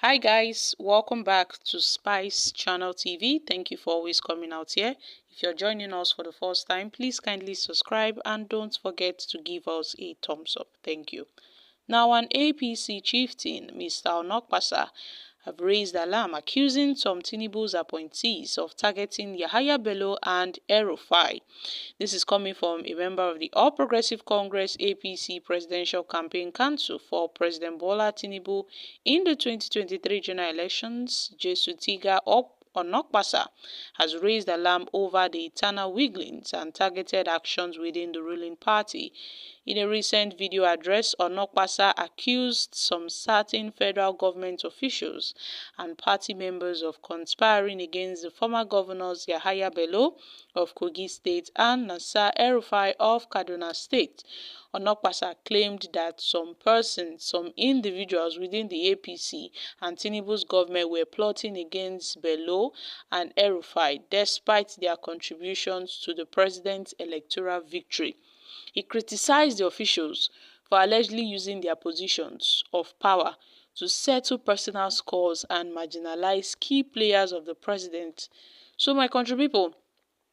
Hi guys, welcome back to Spice Channel TV. Thank you for always coming out here. If you're joining us for the first time, please kindly subscribe and don't forget to give us a thumbs up. Thank you. Now, an APC chieftain, Mr. Onokpasa, have raised alarm accusing some Tinubu's appointees of targeting Yahaya Bello and El-Rufai. This is coming from a member of the All Progressive Congress APC Presidential Campaign Council for President Bola Tinubu in the 2023 general elections. Jesu Tiga Onokpasa has raised alarm over the eternal wigglings and targeted actions within the ruling party. In a recent video address, Onokpasa accused some certain federal government officials and party members of conspiring against the former governors Yahaya Bello of Kogi State and Nasir El-Rufai of Kaduna State. Onokpasa claimed that some individuals within the APC and Tinubu's government were plotting against Bello and El-Rufai despite their contributions to the president's electoral victory. He criticized the officials for allegedly using their positions of power to settle personal scores and marginalize key players of the president. So my country people,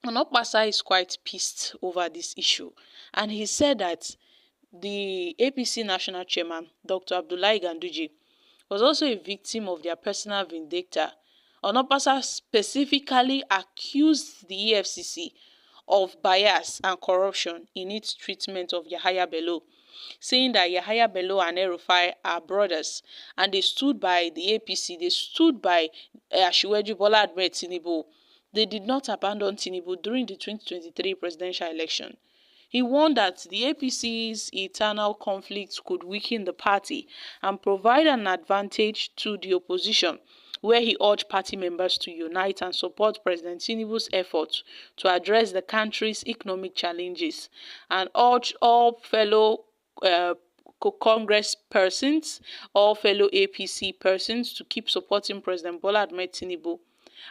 Onokpasa is quite pissed over this issue, and he said that the APC national chairman, Dr. Abdullahi Ganduje, was also a victim of their personal vendetta. Onokpasa specifically accused the EFCC of bias and corruption in its treatment of Yahaya Bello, saying that Yahaya Bello and El-Rufai are brothers and they stood by the APC, they stood by Asiwaju Bola Ahmed Tinubu. They did not abandon Tinubu during the 2023 presidential election. He warned that the APC's eternal conflict could weaken the party and provide an advantage to the opposition, where he urged party members to unite and support President Tinubu's efforts to address the country's economic challenges, and urged all fellow Congress persons, all fellow APC persons to keep supporting President Bola Ahmed Tinubu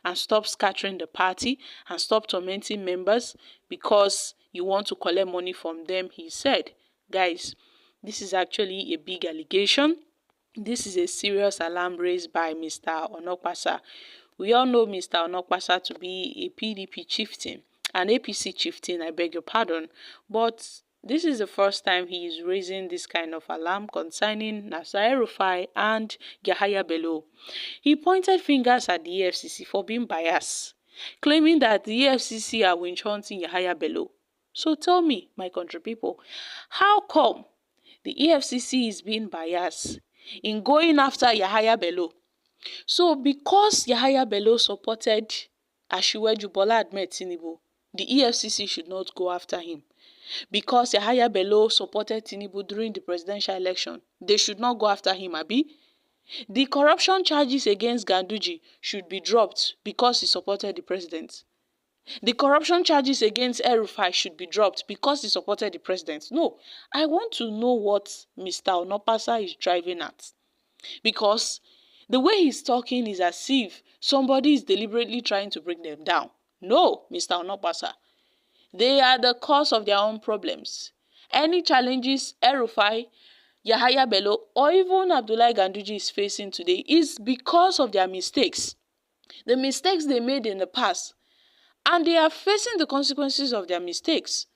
and stop scattering the party and stop tormenting members because you want to collect money from them, he said. Guys, this is actually a big allegation. This is a serious alarm raised by Mr. Onokpasa. We all know Mr. Onokpasa to be a PDP chieftain, an APC chieftain, I beg your pardon, but this is the first time he is raising this kind of alarm concerning Nasir El-Rufai and Yahaya Bello. He pointed fingers at the EFCC for being biased, claiming that the EFCC are winch hunting Yahaya Bello. So tell me, my country people, how come the EFCC is being biased in going after Yahaya Bello? So because Yahaya Bello supported Asiwaju Bola Ahmed Tinubu, the EFCC should not go after him. Because Yahaya Bello supported Tinubu during the presidential election, they should not go after him, abi? The corruption charges against Ganduje should be dropped because he supported the president. The corruption charges against El-Rufai should be dropped because he supported the president. No, I want to know what Mr. Onokpasa is driving at. Because the way he's talking is as if somebody is deliberately trying to bring them down. No, Mr. Onokpasa. They are the cause of their own problems. Any challenges El-Rufai, Yahaya Bello, or even Abdullahi Ganduje is facing today is because of their mistakes. The mistakes they made in the past. And they are facing the consequences of their mistakes.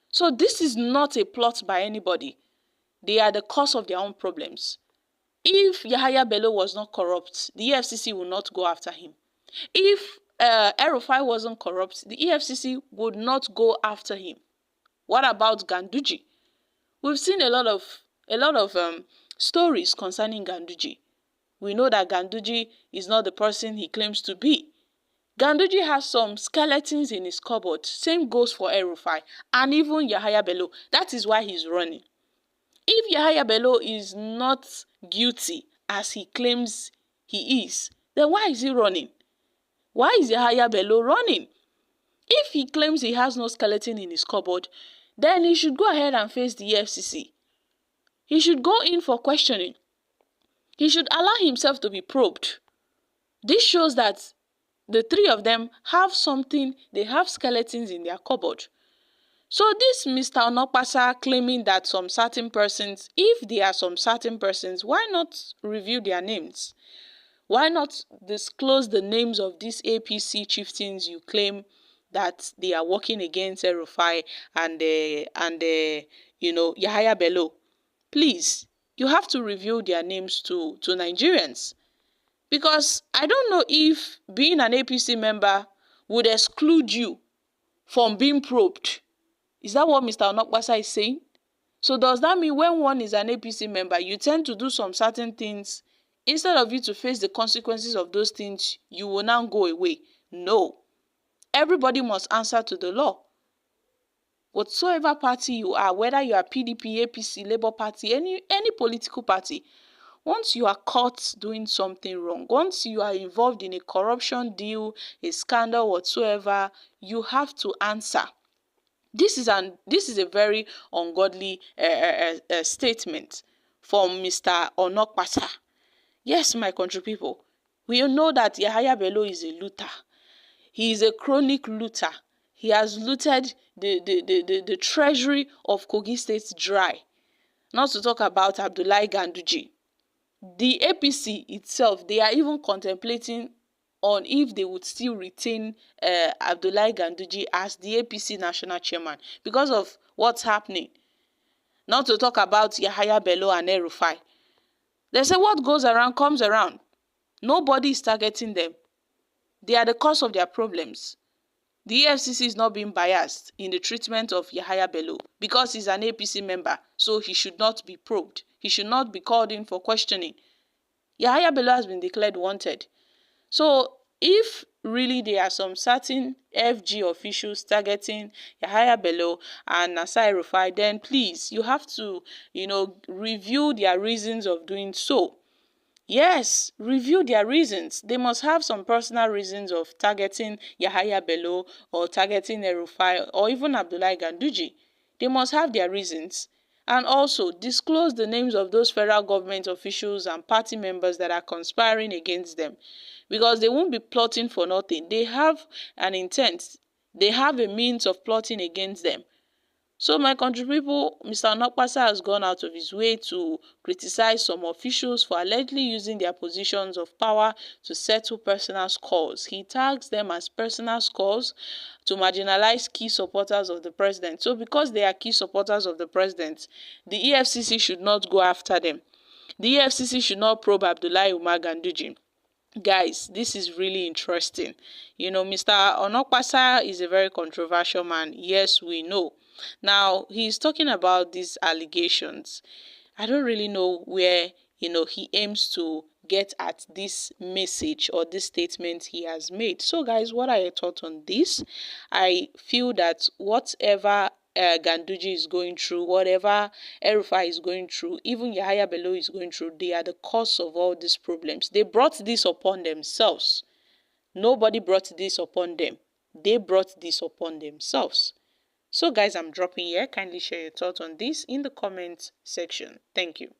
So this is not a plot by anybody. They are the cause of their own problems. If Yahaya Bello was not corrupt, the EFCC will not go after him. If El-Rufai wasn't corrupt, the EFCC would not go after him. What about Ganduje? We've seen a lot of stories concerning Ganduje. We know that Ganduje is not the person he claims to be. Ganduje has some skeletons in his cupboard. Same goes for El-Rufai and even Yahaya Bello. That is why he's running. If Yahaya Bello is not guilty as he claims he is, then why is he running? Why is Yahaya Bello running? If he claims he has no skeleton in his cupboard, then he should go ahead and face the EFCC. He should go in for questioning. He should allow himself to be probed. This shows that the three of them have something, they have skeletons in their cupboard. So this Mr. Onokpasa claiming that some certain persons, if there are some certain persons, why not review their names? Why not disclose the names of these APC chieftains you claim that they are working against El-Rufai and Yahaya Bello? Please, you have to reveal their names to Nigerians, because I don't know if being an APC member would exclude you from being probed. Is that what Mr. Onokpasa is saying? So does that mean when one is an APC member, you tend to do some certain things, instead of you to face the consequences of those things, you will now go away? No. Everybody must answer to the law. Whatsoever party you are, whether you are PDP, APC, Labour Party, any political party, once you are caught doing something wrong, once you are involved in a corruption deal, a scandal whatsoever, you have to answer. This is a very ungodly statement from Mr. Onokpasa. Yes, my country people, we know that Yahaya Bello is a looter. He is a chronic looter. He has looted the treasury of Kogi State dry. Not to talk about Abdullahi Ganduje. The APC itself, they are even contemplating on if they would still retain Abdullahi Ganduje as the APC national chairman because of what's happening. Not to talk about Yahaya Bello and El-Rufai. They say what goes around comes around. Nobody is targeting them. They are the cause of their problems. The EFCC is not being biased in the treatment of Yahaya Bello because he's an APC member, so he should not be probed. He should not be called in for questioning. Yahaya Bello has been declared wanted. So if really there are some certain FG officials targeting Yahaya Bello and El-Rufai, then please, you have to, review their reasons of doing so. Yes, review their reasons. They must have some personal reasons of targeting Yahaya Bello or targeting El-Rufai or even Abdullahi Ganduje. They must have their reasons. And also disclose the names of those federal government officials and party members that are conspiring against them. Because they won't be plotting for nothing. They have an intent. They have a means of plotting against them. So my country people, Mr. Onokpasa has gone out of his way to criticize some officials for allegedly using their positions of power to settle personal scores. He tags them as personal scores to marginalize key supporters of the president. So because they are key supporters of the president, the EFCC should not go after them. The EFCC should not probe Abdullahi Umar Ganduje. Guys, this is really interesting. Mr. Onokpasa is a very controversial man. Yes, we know. Now, he's talking about these allegations. I don't really know where, he aims to get at this message or this statement he has made. So, guys, what are your thoughts on this? I feel that whatever Ganduje is going through, whatever El-Rufai is going through, even Yahaya Bello is going through, they are the cause of all these problems. They brought this upon themselves. Nobody brought this upon them. They brought this upon themselves. So guys, I'm dropping here. Kindly share your thoughts on this in the comment section. Thank you.